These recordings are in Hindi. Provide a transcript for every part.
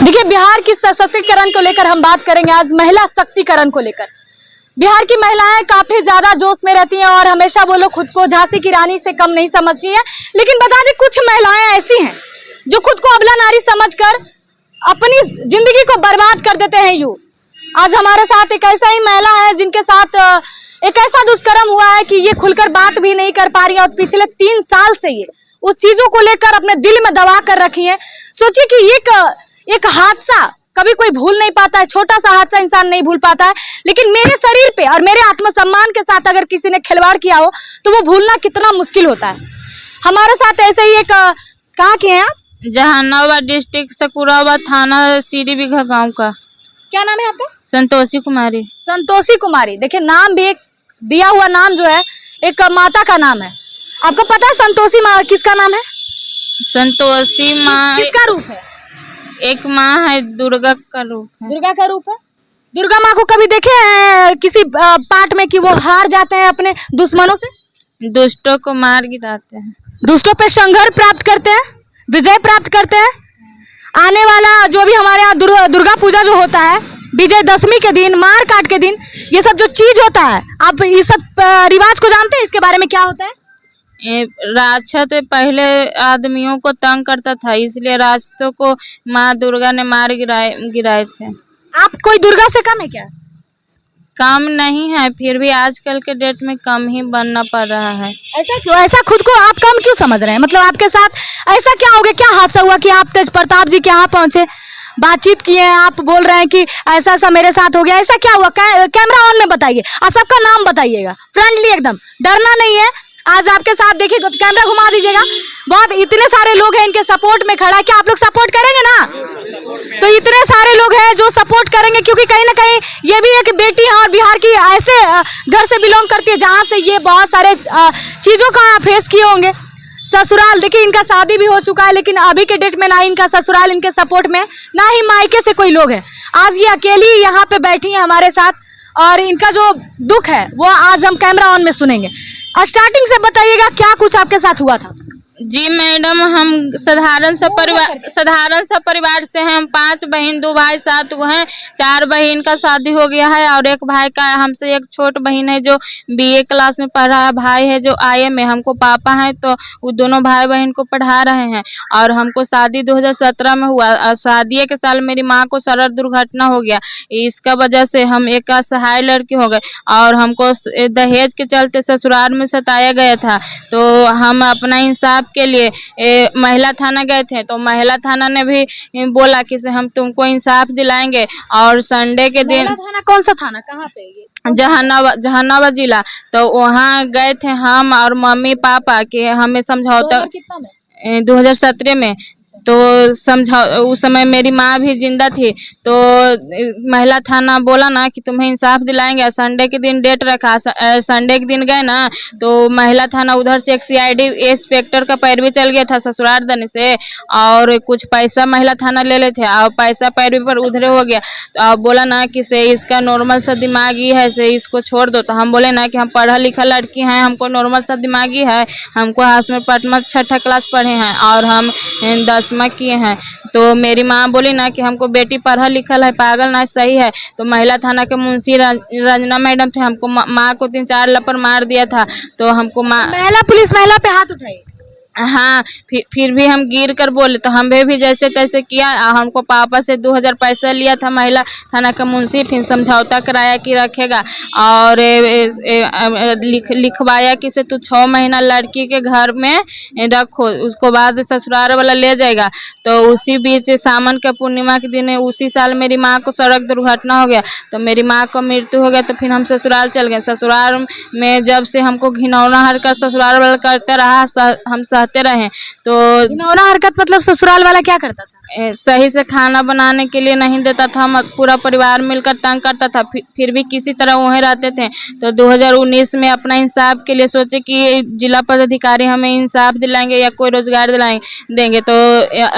देखिए, बिहार की सशक्तिकरण को लेकर हम बात करेंगे आज, महिला शक्तिकरण को लेकर। बिहार की महिलाएं काफी ज्यादा जोश में रहती हैं और हमेशा वो लोग खुद को झांसी की रानी से कम नहीं समझती हैं। लेकिन बता दें, कुछ महिलाएं ऐसी हैं जो खुद को अबला नारी समझकर अपनी जिंदगी को बर्बाद कर देते हैं। यूं आज हमारे साथ एक ऐसा ही महिला है जिनके साथ एक ऐसा दुष्कर्म हुआ है कि ये खुलकर बात भी नहीं कर पा रही है और पिछले 3 साल से ये उस चीजों को लेकर अपने दिल में दबा कर रखी है। सोचिए कि एक हादसा कभी कोई भूल नहीं पाता है, छोटा सा हादसा इंसान नहीं भूल पाता है, लेकिन मेरे शरीर पे और मेरे आत्मसम्मान के साथ अगर किसी ने खिलवाड़ किया हो तो वो भूलना कितना मुश्किल होता है। हमारे साथ ऐसे ही एक कहाँ के हैं आप? जहानाबाद डिस्ट्रिक्ट सकुराबाद थाना सीरी बिघा गांव का। क्या नाम है आपका? संतोषी कुमारी। संतोषी कुमारी। देखिए, नाम भी एक दिया हुआ नाम जो है एक माता का नाम है। आपको पता है संतोषी माँ किसका नाम है? संतोषी माँ किसका रूप है? एक माँ है, दुर्गा का रूप है। दुर्गा का रूप है। दुर्गा माँ को कभी देखे हैं किसी पाठ में कि वो हार जाते हैं अपने दुश्मनों से? दुष्टों को मार गिराते हैं, दुष्टों पे संघर्ष प्राप्त करते हैं, विजय प्राप्त करते हैं। आने वाला जो भी हमारे यहाँ दुर्गा पूजा जो होता है, विजयदशमी के दिन, मार काट के दिन, ये सब जो चीज होता है, आप ये सब रिवाज को जानते हैं? इसके बारे में क्या होता है? राक्षस पहले आदमियों को तंग करता था, इसलिए राक्षसों को माँ दुर्गा ने मार गिराए थे। आप कोई दुर्गा से कम है क्या? कम नहीं है, फिर भी आजकल के डेट में कम ही बनना पड़ रहा है। ऐसा क्यों? ऐसा खुद को आप कम क्यों समझ रहे हैं? मतलब आपके साथ ऐसा क्या हो गया? क्या हादसा हुआ कि आप तेज प्रताप जी के यहाँ पहुंचे, बातचीत किए, आप बोल रहे हैं कि ऐसा ऐसा मेरे साथ हो गया? ऐसा क्या हुआ? कैमरा ऑन में बताइए और सबका नाम बताइएगा, फ्रेंडली एकदम, डरना नहीं है। आज आपके साथ देखिए, कैमरा घुमा दीजिएगा। बहुत इतने सारे लोग हैं इनके सपोर्ट में खड़ा है। क्या आप लोग सपोर्ट करेंगे ना? तो इतने सारे लोग हैं जो सपोर्ट करेंगे, क्योंकि कहीं ना कहीं ये भी एक बेटी है और बिहार की ऐसे घर से बिलोंग करती है जहां से ये बहुत सारे चीजों का फेस किए होंगे। ससुराल देखिए, इनका शादी भी हो चुका है, लेकिन अभी के डेट में ना इनका ससुराल इनके सपोर्ट में, ना ही मायके से कोई लोग हैं। आज ये अकेली यहाँ पे बैठी है हमारे साथ और इनका जो दुख है वो आज हम कैमरा ऑन में सुनेंगे। स्टार्टिंग से बताइएगा क्या कुछ आपके साथ हुआ था? जी मैडम, हम साधारण सा परिवार से हैं। हम 5 बहन 2 भाई 7 हैं। 4 बहन का शादी हो गया है और एक भाई का, हमसे एक छोट बहन है जो BA क्लास में पढ़ रहा है, भाई है जो IA में। हमको पापा हैं तो वो दोनों भाई बहन को पढ़ा रहे हैं। और हमको शादी 2017 में हुआ और शादी के साल मेरी माँ को सड़क दुर्घटना हो गया। इसका वजह से हम एक असहाय लड़की हो गए और हमको दहेज के चलते ससुराल में सताया गया था। तो हम अपना इंसाफ के लिए महिला थाना गए थे, तो महिला थाना ने भी बोला कि से हम तुमको इंसाफ दिलाएंगे। और संडे के दिन, थाना कौन सा थाना, कहाँ पे ये? जहानाबाद जिला। तो वहाँ गए थे हम और मम्मी पापा के, हमें समझौता 2017 में। तो समझा, उस समय मेरी माँ भी जिंदा थी। तो महिला थाना बोला ना कि तुम्हें इंसाफ दिलाएंगे। संडे के दिन डेट रखा, संडे के दिन गए ना तो महिला थाना उधर से एक CID इंस्पेक्टर का पैरवी चल गया था ससुराल दने से और कुछ पैसा महिला थाना ले लेते थे और पैसा पैरवी पर उधरे हो गया। तो बोला ना कि से इसका नॉर्मल सा दिमागी है, से इसको छोड़ दो। तो हम बोले ना कि हम पढ़ा लिखा लड़की हैं, हमको नॉर्मल सा दिमागी है, हमको हाथ में पटना 6ठा क्लास पढ़े हैं और हम 10 किए हैं। तो मेरी माँ बोली ना कि हमको बेटी पढ़ा लिखल है, पागल ना, सही है। तो महिला थाना के मुंशी रंजना मैडम थे, हमको माँ को 3-4 लपड़ मार दिया था। तो हमको महिला पुलिस महिला पे हाथ उठाई। हाँ, फिर भी हम गिर कर बोले तो हमें भी जैसे तैसे किया। हमको पापा से 2000 पैसा लिया था महिला थाना का मुंशी, फिर समझौता कराया कि रखेगा और लिखवाया कि से तू 6 महीना लड़की के घर में रखो, उसको बाद ससुराल वाला ले जाएगा। तो उसी बीच सावन के पूर्णिमा के दिन उसी साल मेरी माँ को सड़क दुर्घटना हो गया। तो मेरी माँ को मृत्यु हो गया। तो फिर हम ससुराल चल गए। ससुराल में जब से हमको घिनौना हरकत ससुराल वाला करते रहा, हम सहते रहे। तो घिनौना हरकत मतलब ससुराल वाला क्या करता था? सही से खाना बनाने के लिए नहीं देता था, हम पूरा परिवार मिलकर तंग करता था। फिर भी किसी तरह वहीं रहते थे। तो 2019 में अपना इंसाफ के लिए सोचे कि जिला पदाधिकारी हमें इंसाफ दिलाएंगे या कोई रोजगार देंगे। तो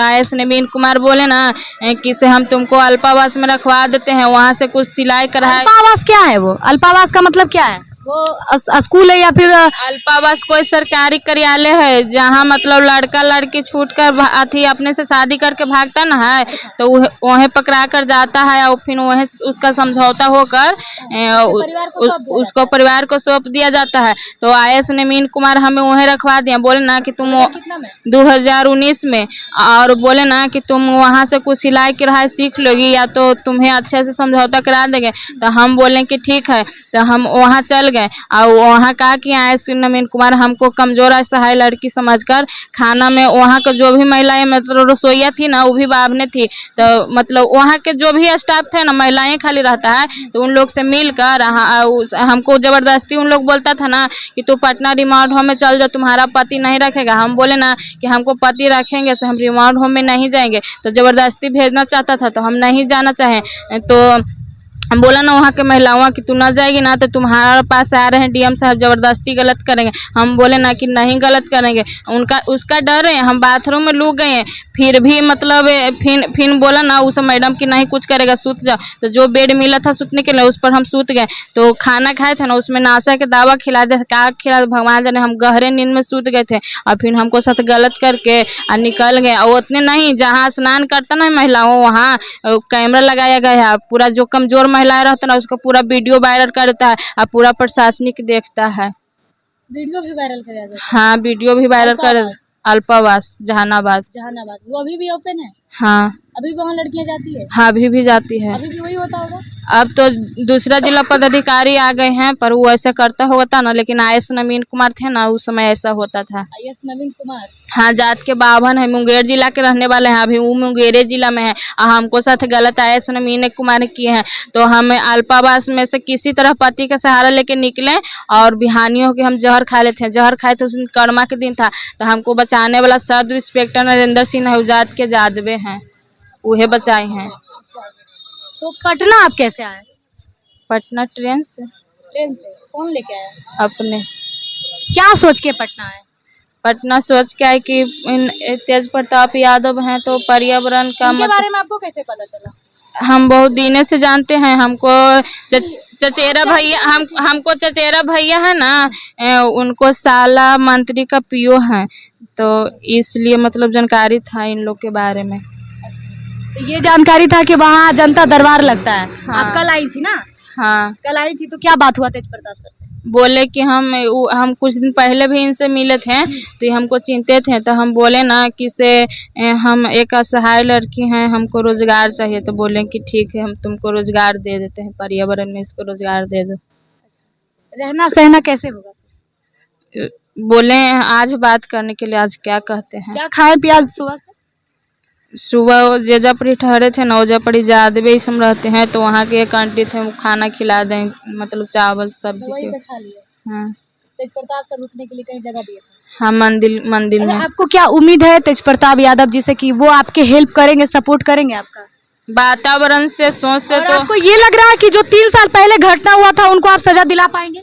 IS नवीन कुमार बोले ना कि से हम तुमको अल्पावास में रखवा देते हैं, वहाँ से कुछ सिलाई कराए। अल्पावास क्या है? वो अल्पावास का मतलब क्या है? वो स्कूल है या फिर अल्पावास कोई सरकारी कार्यालय है जहाँ मतलब लड़का लड़की छूट कर अथी अपने से शादी करके भागता ना है, तो वहीं पकड़ा कर जाता है और फिर वहीं उसका समझौता होकर उसको परिवार को सौंप दिया जाता है। तो IAS नवीन कुमार हमें वहीं रखवा दिया, बोले ना कि तुम 2019 में, और बोले ना कि तुम वहाँ से कुछ सिलाई कढ़ाई सीख लोगी या तो तुम्हें अच्छे से समझौता करा देंगे। तो हम बोले कि ठीक है, तो हम वहाँ चल गए और वहाँ कहा कि IAS नवीन कुमार हमको कमजोर असहाय लड़की समझकर खाना में वहाँ का जो भी महिलाएं मतलब रसोईया थी ना वो भी बाबने थी, तो मतलब वहाँ के जो भी स्टाफ थे ना महिलाएं खाली रहता है, तो उन लोग से मिलकर हमको जबरदस्ती उन लोग बोलता था ना कि तू पटना रिमांड होम में चल जाओ, तुम्हारा पति नहीं रखेगा। हम बोले ना कि हमको पति रखेंगे से हम रिमांड होम में नहीं जाएंगे, तो जबरदस्ती भेजना चाहता था, तो हम नहीं जाना चाहें। तो हम बोला ना वहाँ के महिलाओं कि तू ना जाएगी ना तो तुम्हारे पास आ रहे हैं DM साहब जबरदस्ती गलत करेंगे। हम बोले ना कि नहीं गलत करेंगे, उनका उसका डर है। हम बाथरूम में लुक गए फिर भी मतलब फिर बोला ना उस मैडम की नहीं कुछ करेगा, सूत जाओ। तो जो बेड मिला था सूतने के लिए उस पर हम सूत गए। तो खाना खाए थे ना उसमें नाशा के दावा खिला दे, क्या खिला भगवान जाने, हम गहरे नींद में सूत गए थे और फिर हमको साथ गलत करके निकल गए। और उतने नहीं, जहाँ स्नान करता ना महिलाओं वहाँ कैमरा लगाया गया है, पूरा जो कमजोर महिलाएं रहता ना उसका पूरा वीडियो वायरल करता है और पूरा प्रशासनिक देखता है। वीडियो भी वायरल कराया जाता है? हाँ वीडियो भी वायरल कर। अल्पावास जहानाबाद। वो अभी भी ओपन है? हाँ अभी भी वहाँ लड़कियाँ जाती है? हाँ अभी भी जाती है। अभी भी वही होता होगा? अब तो दूसरा जिला पदाधिकारी आ गए हैं, पर वो ऐसा करता होता ना, लेकिन IAS नवीन कुमार थे ना उस समय ऐसा होता था। IAS नवीन कुमार हाँ जात के बावन है, मुंगेर जिला के रहने वाले हैं, अभी वो मुंगेर जिला में है और हमको साथ गलत IAS नवीन कुमार किए हैं। तो हमें अल्पावास में से किसी तरह पति का सहारा लेके निकले और बिहानी होके हम जहर खा लेते हैं। जहर खाए तो उस दिन कर्मा के दिन था, तो हमको बचाने वाला सब इंस्पेक्टर नरेंद्र सिंह है, जात के जादवे हैं, उहे बचाए हैं। तो पटना आप कैसे आए? पटना ट्रेन से। ट्रेन से? कौन लेके आया? अपने। क्या सोच के पटना आए? पटना सोच के आए कि तेज प्रताप यादव हैं तो पर्यावरण का उनके बारे में आपको कैसे पता चला? हम बहुत दिनों से जानते हैं। हमको चचेरा भैया हमको चचेरा भैया है ना, उनको साला मंत्री का PO है, तो इसलिए मतलब जानकारी था इन लोग के बारे में। तो ये जानकारी था कि वहाँ जनता दरबार लगता है। हाँ। आप कल आई थी ना? हाँ कल आई थी, तो क्या बात हुआ तेज प्रताप सर से? बोले कि हम कुछ दिन पहले भी इनसे मिले थे, तो हमको चिंतित थे, तो हम बोले ना कि से हम एक असहाय लड़की हैं, हमको रोजगार चाहिए। तो बोले कि ठीक है हम तुमको रोजगार दे देते हैं, पर्यावरण में इसको रोजगार दे दो। रहना सहना कैसे होगा? बोले आज बात करने के लिए, आज क्या कहते हैं। क्या खाए पिया सुबह से? सुबह जेजापड़ी ठहरे थे ना, ओजापड़ी जादवे ही सब रहते हैं, तो वहाँ के एक आंटी थे वो खाना खिला दें, मतलब चावल सब्जी वही के। पे खा लिया? हाँ तेज प्रताप सर रुकने के लिए कहीं जगह दिए थे? हाँ मंदिर में। आपको क्या उम्मीद है तेज प्रताप यादव जी से कि वो आपके हेल्प करेंगे, सपोर्ट करेंगे आपका? वातावरण से सोच से तो आपको ये लग रहा है कि जो 3 साल पहले घटना हुआ था उनको आप सजा दिला पाएंगे?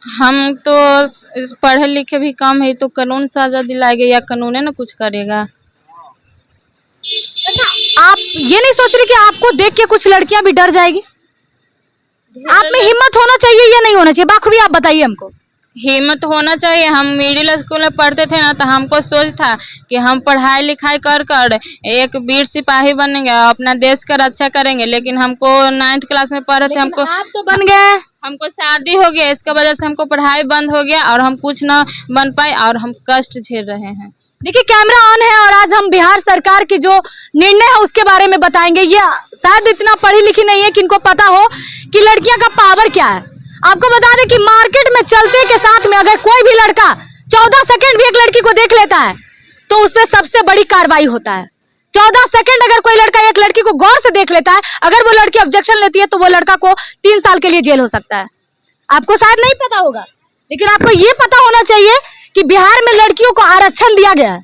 हम तो पढ़े लिखे भी कम है, तो कानून सजा दिलाएगा या कानून ना कुछ करेगा। अच्छा, आप ये नहीं सोच रहे कि आपको देख के कुछ लड़कियां भी डर जाएगी? आप में हिम्मत होना चाहिए या नहीं होना चाहिए? बाखूबी आप बताइए हमको। हिम्मत होना चाहिए। हम मिडिल स्कूल में पढ़ते थे ना, तो हमको सोच था कि हम पढ़ाई लिखाई कर एक वीर सिपाही बनेंगे, अपना देश का रक्षा करेंगे, लेकिन हमको 9th क्लास में पढ़े थे, हमको आप तो बन गए, हमको शादी हो गया, इसका वजह से हमको पढ़ाई बंद हो गया और हम कुछ ना बन पाए और हम कष्ट झेल रहे हैं। देखिए कैमरा ऑन है और आज हम बिहार सरकार की जो निर्णय है उसके बारे में बताएंगे। ये शायद इतना पढ़ी लिखी नहीं है कि इनको पता हो कि लड़कियां का पावर क्या है। आपको बता दें कि मार्केट में चलते के साथ में अगर कोई भी लड़का 14 सेकंड भी एक लड़की को देख लेता है तो उसमें सबसे बड़ी कार्रवाई होता है। 14 सेकंड अगर कोई लड़का एक लड़की को गौर से देख लेता है, अगर वो लड़की ऑब्जेक्शन लेती है तो वो लड़का को 3 साल के लिए जेल हो सकता है। आपको शायद नहीं पता होगा, लेकिन आपको ये पता होना चाहिए कि बिहार में लड़कियों को आरक्षण दिया गया है,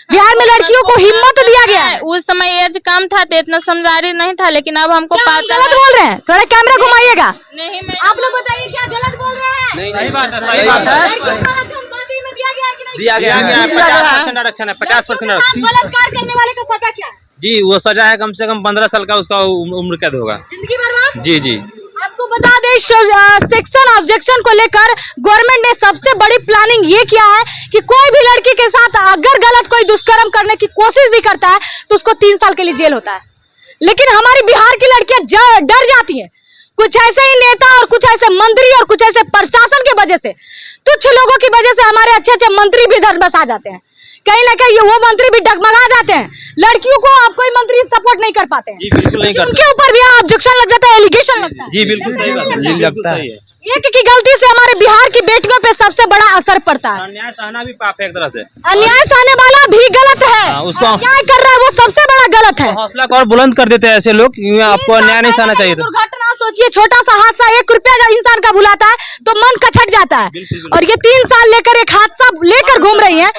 बिहार में लड़कियों को हिम्मत दिया गया है। उस समय एज कम था तो इतना समझदारी नहीं था, लेकिन अब हमको गलत बोल रहे हैं, थोड़ा कैमरा घुमाइएगा। नहीं मैं आप लोग बताइए क्या गलत बोल रहे हैं? नहीं सही बात है, सही बात है। दिया गया है 50% आरक्षण है, 50% आरक्षण। बलात्कार करने वाले का सजा क्या है? जी वो सजा है कम से कम 15 साल का, उसका उम्र कैद होगा। जिंदगी बर्बाद। जी जी। आपको बता दें इस सेक्शन ऑब्जेक्शन को लेकर गवर्नमेंट ने सबसे बड़ी प्लानिंग ये किया है कि कोई भी लड़की के साथ अगर गलत कोई दुष्कर्म करने की कोशिश भी करता है तो उसको 3 साल के लिए जेल होता है। लेकिन हमारी बिहार की लड़कियां डर जाती हैं, कुछ ऐसे ही नेता और कुछ ऐसे मंत्री और कुछ ऐसे प्रशासन के वजह से, तुच्छ लोगों की वजह से हमारे अच्छे अच्छे मंत्री भी इधर बस आ जाते हैं, कहीं ना कहीं वो मंत्री भी डगमगा जाते हैं। लड़कियों को आप कोई मंत्री सपोर्ट नहीं कर पाते हैं, उनके ऊपर भी ऑब्जेक्शन लग जाता है, एलिगेशन लगता है। जी बिल्कुल लगता है। एक की गलती से हमारे बिहार की बेटियों पे सबसे बड़ा असर पड़ता है। अन्याय सहना भी पाप है एक तरह से। अन्याय सहने वाला भी गलत है, उसको अन्याय कर रहा है वो सबसे बड़ा गलत है। हौसला को और बुलंद कर देते हैं ऐसे लोग, आपको अन्याय नहीं सहना चाहिए था। दुर्घटना सोचिए, छोटा सा हादसा 1 रुपया जब इंसान का बुलाता है तो मन कचट जाता है, और ये 3 साल लेकर एक हादसा लेकर घूम रही है।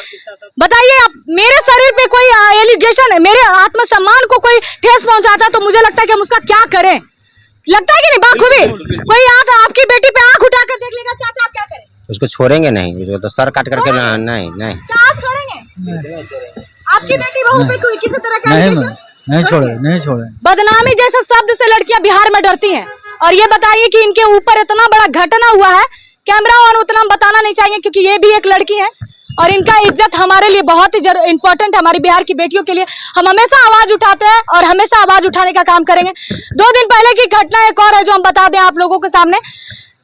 बताइए आप, मेरे शरीर पे कोई एलिगेशन, मेरे आत्मसम्मान को कोई ठेस पहुंचाता है तो मुझे लगता है कि हम उसका क्या करें। लगता है कि नहीं बाखूबी कोई आग आपकी बेटी पे आंख उठाकर देख लेगा, चाचा आप क्या करें? उसको छोड़ेंगे नहीं, उसको तो सर काट करके नहीं क्या आप छोड़ेंगे? आपकी बेटी बहू पे कोई किसी तरह का नहीं छोड़े। बदनामी जैसे शब्द से लड़कियां बिहार में डरती हैं। और ये बताइए कि इनके ऊपर इतना बड़ा घटना हुआ है, कैमरा और उतना हम बताना नहीं चाहेंगे क्योंकि ये भी एक लड़की है और इनका इज्जत हमारे लिए बहुत ही इम्पोर्टेंट है। हमारी बिहार की बेटियों के लिए हम हमेशा आवाज उठाते हैं और हमेशा आवाज उठाने का काम करेंगे। 2 दिन पहले की घटना एक और है जो हम बता दें आप लोगों के सामने।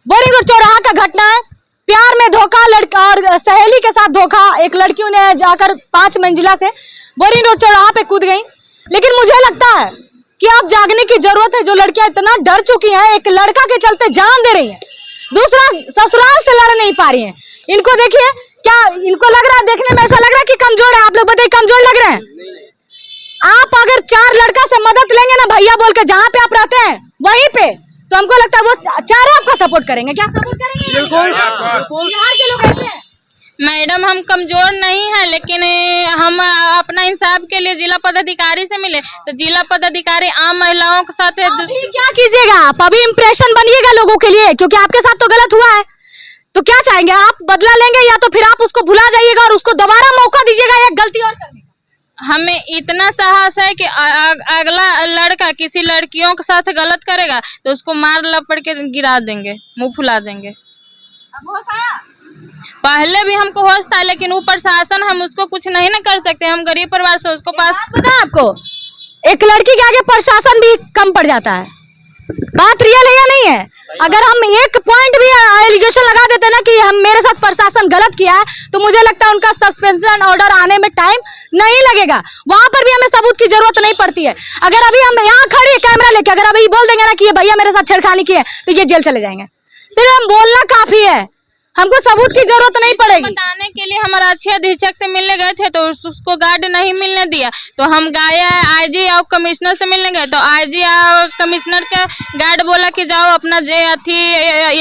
बोरिंग रोड चौराहा का घटना है, प्यार में धोखा, लड़का और सहेली के साथ धोखा। एक लड़कियों ने जाकर 5 मंजिला से बोरिंग रोड चौराहा पे कूद गई। लेकिन मुझे लगता है कि अब जागने की जरूरत है। जो लड़कियां इतना डर चुकी हैं, एक लड़का के चलते जान दे रही हैं, दूसरा ससुराल से लड़ नहीं पा रही हैं। इनको देखिए, क्या इनको लग रहा है, देखने में ऐसा लग रहा है कि कमजोर है? आप लोग बताइए, कमजोर लग रहे हैं? आप अगर 4 लड़का से मदद लेंगे ना भैया बोल के, जहाँ पे आप रहते हैं वहीं पे, तो हमको लगता है वो 4 आपका सपोर्ट करेंगे। क्या सपोर्ट करेंगे? बिल्कुल। बिहार के लोग ऐसे हैं। मैडम हम कमजोर नहीं है, लेकिन हम अपना इंसाफ के लिए जिला पदाधिकारी से मिले तो जिला पदाधिकारी आम महिलाओं के साथ अभी क्या कीजिएगा आप? अभी इम्प्रेशन बनिएगा लोगों के लिए, क्योंकि आपके साथ तो गलत हुआ है। तो क्या चाहेंगे आप? बदला लेंगे या तो फिर आप उसको भुला जाइएगा और उसको दोबारा मौका दीजिएगा एक गलती और करने का? हमें इतना साहस है कि अगला लड़का किसी लड़कियों के साथ गलत करेगा तो उसको मार लपड़ के गिरा देंगे, मुंह फुला देंगे। अब होश आया? पहले भी हमको होश था, लेकिन वो प्रशासन, हम उसको कुछ नहीं ना कर सकते। हम गरीब परिवार से, उसको पास पता आपको, एक लड़की के आगे प्रशासन भी कम पड़ जाता है। बात रियल है या नहीं है? अगर हम एक पॉइंट भी एलिगेशन लगा देते ना कि हम मेरे साथ प्रशासन गलत किया है, तो मुझे लगता है उनका सस्पेंशन ऑर्डर आने में टाइम नहीं लगेगा। वहां पर भी हमें सबूत की जरूरत नहीं पड़ती है। अगर अभी हम यहाँ खड़े कैमरा लेके अगर अभी बोल देंगे ना कि ये भैया मेरे साथ छेड़खानी की है, तो ये जेल चले जाएंगे। सिर्फ हम बोलना काफी है, हमको सबूत की जरूरत नहीं पड़ेगी। बताने के लिए हमारा अच्छे अधीक्षक से मिलने गए थे तो उसको गार्ड नहीं मिलने दिया, तो हम गए आईजी और कमिश्नर से मिलने गए तो आईजी और कमिश्नर का गार्ड बोला कि जाओ अपना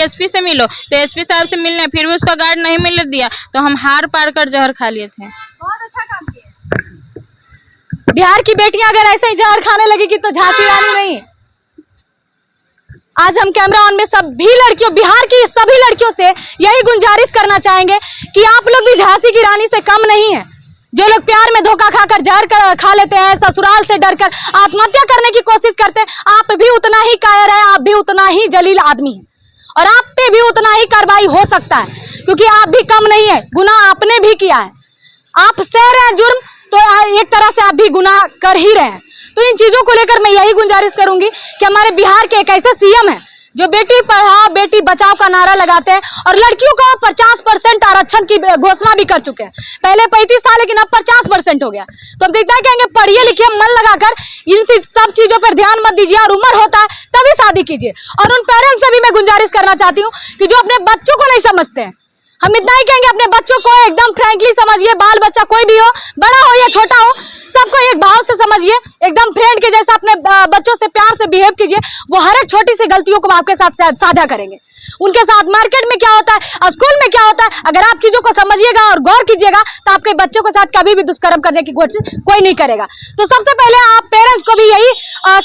एसपी से मिलो, तो एसपी साहब से मिलने, फिर भी उसका गार्ड नहीं मिलने दिया तो हम हार पार कर जहर खा लिए थे। बहुत अच्छा काम किया। बिहार की बेटियां अगर ऐसे ही जहर खाने लगेगी तो झांसी रानी नहीं। आज हम कैमरा ऑन में सभी लड़कियों, बिहार की सभी लड़कियों से यही गुजारिश करना चाहेंगे कि आप लोग भी झांसी की रानी से कम नहीं है। जो लोग प्यार में धोखा खाकर जहर खा लेते हैं, ससुराल से डरकर आत्महत्या करने की कोशिश करते हैं, आप भी उतना ही कायर है, आप भी उतना ही जलील आदमी है और आप पे भी उतना ही कार्रवाई हो सकता है, क्योंकि आप भी कम नहीं है। गुनाह आपने भी किया है, आप सह रहे हैं जुर्म, तो एक तरह से आप भी गुनाह कर ही रहे हैं। तो इन चीजों को लेकर मैं यही गुजारिश करूंगी कि हमारे बिहार के एक ऐसे सीएम है जो बेटी पढ़ाओ बेटी बचाओ का नारा लगाते हैं और लड़कियों को 50% आरक्षण की घोषणा भी कर चुके हैं। पहले 35 था, लेकिन अब 50% हो गया। तो हम देखते हैं कहेंगे पढ़िए लिखिए, मन लगाकर इन सब चीजों पर ध्यान मत दीजिए और उम्र होता है तभी शादी कीजिए। और उन पेरेंट्स से भी मैं गुजारिश करना चाहती हूँ कि जो अपने बच्चों को नहीं समझते हैं, हम इतना ही कहेंगे अपने बच्चों को एकदम फ्रैंकली समझिए। बाल बच्चा कोई भी हो, बड़ा हो या छोटा हो, सबको एक भाव से समझिए, एकदम फ्रेंड के जैसा अपने बच्चों से प्यार से बिहेव कीजिए। वो हर एक छोटी सी गलतियों को आपके साथ साझा करेंगे। उनके साथ मार्केट में क्या होता है, स्कूल में क्या होता है, अगर आप चीजों को समझिएगा और गौर कीजिएगा तो आपके बच्चों के साथ कभी भी दुष्कर्म करने की कोशिश कोई नहीं करेगा। तो सबसे पहले आप पेरेंट्स को भी यही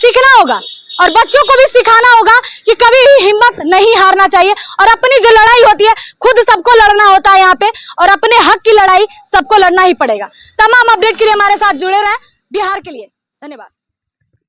सीखना होगा और बच्चों को भी सिखाना होगा कि कभी भी हिम्मत नहीं हारना चाहिए और अपनी जो लड़ाई होती है खुद सबको लड़ना होता है यहाँ पे, और अपने हक की लड़ाई सबको लड़ना ही पड़ेगा। तमाम अपडेट के लिए हमारे साथ जुड़े रहें। बिहार के लिए धन्यवाद।